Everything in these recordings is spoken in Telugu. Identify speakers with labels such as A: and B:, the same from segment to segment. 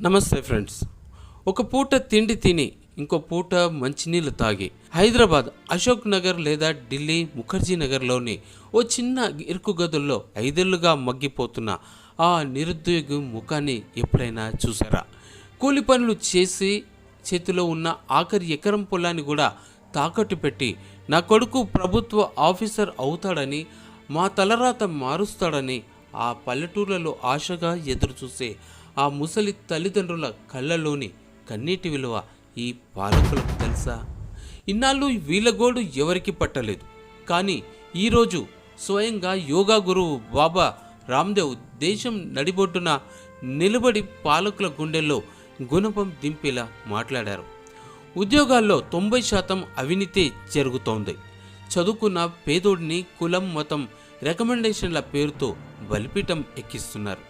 A: నమస్తే ఫ్రెండ్స్. ఒక పూట తిండి తిని ఇంకో పూట మంచినీళ్ళు తాగి హైదరాబాద్ అశోక్ నగర్ లేదా ఢిల్లీ ముఖర్జీ నగర్లోని ఓ చిన్న ఇరుకు గదుల్లో 5 ఏళ్లుగా మగ్గిపోతున్న ఆ నిరుద్యోగి ముఖాన్ని ఎప్పుడైనా చూసారా? కూలి పనులు చేసి చేతిలో ఉన్న ఆఖరి ఎకరం పొలాన్ని కూడా తాకట్టు పెట్టి నా కొడుకు ప్రభుత్వ ఆఫీసర్ అవుతాడని, మా తలరాత మారుస్తాడని ఆ పల్లెటూర్లలో ఆశగా ఎదురుచూసే ఆ ముసలి తల్లిదండ్రుల కళ్ళలోని కన్నీటి విలువ ఈ పాలకులకు తెలుసా? ఇన్నాళ్ళు వీళ్ళ గోడు ఎవరికి పట్టలేదు. కానీ ఈరోజు స్వయంగా యోగా గురువు బాబా రామ్దేవ్ దేశం నడిబొడ్డున నిలబడి పాలకుల గుండెల్లో గుణపం దింపేలా మాట్లాడారు. ఉద్యోగాల్లో 90% అవినీతి జరుగుతోంది. చదువుకున్న పేదోడిని కులం, మతం, రికమెండేషన్ల పేరుతో బలిపీఠం ఎక్కిస్తున్నారు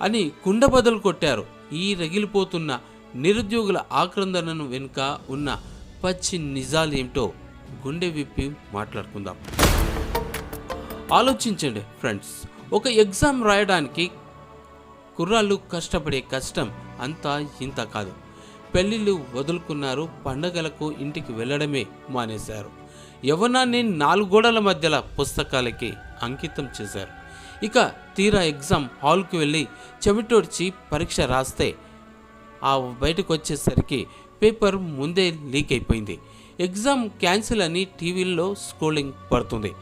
A: అని కుండబద్దలు కొట్టారు. ఈ రగిలిపోతున్న నిరుద్యోగుల ఆక్రందనను వెనుక ఉన్న పచ్చి నిజాలేమిటో గుండె విప్పి మాట్లాడుకుందాం. ఆలోచించండి ఫ్రెండ్స్. ఒక ఎగ్జామ్ రాయడానికి కుర్రాళ్ళు కష్టపడే కష్టం అంతా ఇంత కాదు. పెళ్ళిళ్ళు వదులుకున్నారు, పండగలకు ఇంటికి వెళ్ళడమే మానేశారు. యవ్వనాన్ని 4 గోడల మధ్యల పుస్తకాలకి అంకితం చేశారు. ఇక తీరా ఎగ్జామ్ హాల్కి వెళ్ళి చెమిటోడ్చి పరీక్ష రాస్తే ఆ బయటకు వచ్చేసరికి పేపర్ ముందే లీక్ అయిపోయింది. ఎగ్జామ్ క్యాన్సిల్ అని టీవీల్లో స్క్రోలింగ్ పడుతుంది.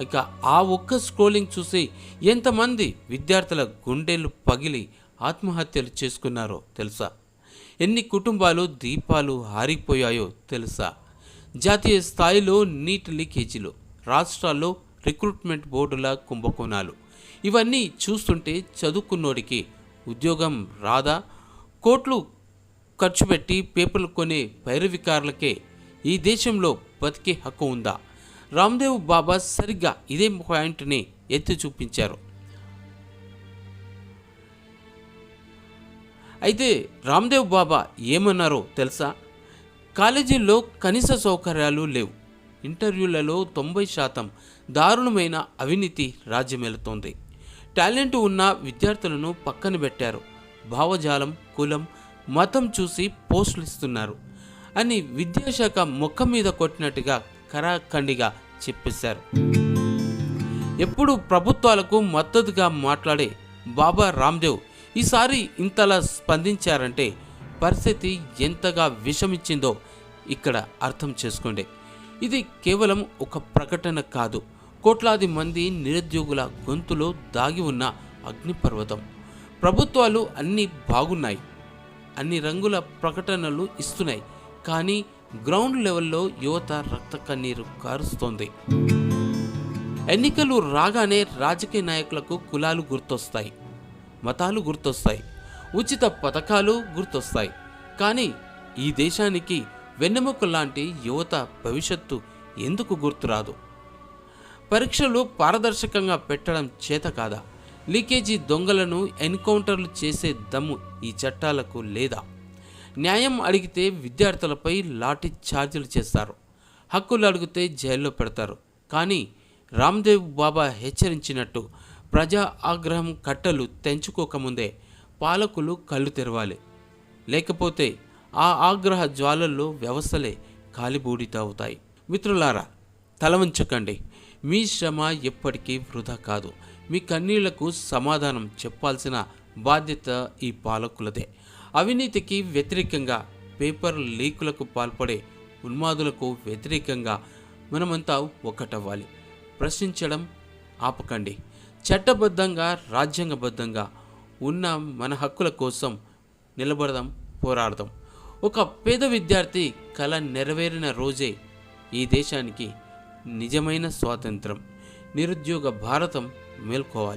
A: ఇక ఆ ఒక్క స్క్రోలింగ్ చూసి ఎంతమంది విద్యార్థుల గుండెలు పగిలి ఆత్మహత్యలు చేసుకున్నారో తెలుసా? ఎన్ని కుటుంబాలు దీపాలు ఆరిపోయాయో తెలుసా? జాతీయ స్థాయిలో నీట్ లీకేజీలు, రాష్ట్రాల్లో రిక్రూట్మెంట్ బోర్డుల కుంభకోణాలు, ఇవన్నీ చూస్తుంటే చదువుకున్నోడికి ఉద్యోగం రాదా? కోట్లు ఖర్చు పెట్టి పేపర్లు కొనే పైరవికారులకే ఈ దేశంలో బతికే హక్కు ఉందా? రామ్దేవ్ బాబా సరిగ్గా ఇదే పాయింట్ని ఎత్తి చూపించారు. అయితే రామ్దేవ్ బాబా ఏమన్నారో తెలుసా? కాలేజీల్లో కనీస సౌకర్యాలు లేవు. ఇంటర్వ్యూలలో 90% దారుణమైన అవినీతి రాజ్యమేలుతోంది. టాలెంట్ ఉన్న విద్యార్థులను పక్కన పెట్టారు. భావజాలం, కులం, మతం చూసి పోస్టులు ఇస్తున్నారు అని విద్యాశాఖ ముఖం మీద కొట్టినట్టుగా కరాఖండిగా చెప్పేశారు. ఎప్పుడు ప్రభుత్వాలకు మద్దతుగా మాట్లాడే బాబా రామ్దేవ్ ఈసారి ఇంతలా స్పందించారంటే పరిస్థితి ఎంతగా విషమిచ్చిందో ఇక్కడ అర్థం చేసుకోండి. ఇది కేవలం ఒక ప్రకటన కాదు, కోట్లాది మంది నిరుద్యోగుల గొంతులో దాగి ఉన్న అగ్నిపర్వతం. ప్రభుత్వాలు అన్నీ బాగున్నాయి, అన్ని రంగుల ప్రకటనలు ఇస్తున్నాయి, కానీ గ్రౌండ్ లెవెల్లో యువత రక్త కన్నీరు కారుస్తోంది. ఎన్నికలు రాగానే రాజకీయ నాయకులకు కులాలు గుర్తొస్తాయి, మతాలు గుర్తొస్తాయి, ఉచిత పథకాలు గుర్తొస్తాయి. కానీ ఈ దేశానికి వెన్నెముక లాంటి యువత భవిష్యత్తు ఎందుకు గుర్తురాదు? పరీక్షలు పారదర్శకంగా పెట్టడం చేత కాదా? లీకేజీ దొంగలను ఎన్కౌంటర్లు చేసే దమ్ము ఈ చట్టాలకు లేదా? న్యాయం అడిగితే విద్యార్థులపై లాఠీ ఛార్జీలు చేస్తారు, హక్కులు అడిగితే జైల్లో పెడతారు. కానీ రామ్దేవ్ బాబా హెచ్చరించినట్టు ప్రజా ఆగ్రహం కట్టలు తెంచుకోకముందే పాలకులు కళ్ళు తెరవాలి. లేకపోతే ఆ ఆగ్రహ జ్వాలల్లో వ్యవస్థలే కాలిబూడితవుతాయి. మిత్రులారా, తలవంచకండి. మీ శ్రమ ఎప్పటికీ వృధా కాదు. మీ కన్నీళ్లకు సమాధానం చెప్పాల్సిన బాధ్యత ఈ పాలకులదే. అవినీతికి వ్యతిరేకంగా, పేపర్ లీకులకు పాల్పడే ఉన్మాదులకు వ్యతిరేకంగా మనమంతా ఒకటవ్వాలి. ప్రశ్నించడం ఆపకండి. చట్టబద్ధంగా, రాజ్యాంగబద్ధంగా ఉన్న మన హక్కుల కోసం నిలబడదాం, పోరాడదాం. ఒక పేద విద్యార్థి కల నెరవేరిన రోజే ఈ దేశానికి నిజమైన స్వాతంత్రం. నిరుద్యోగ భారతం మేల్కోవాలి.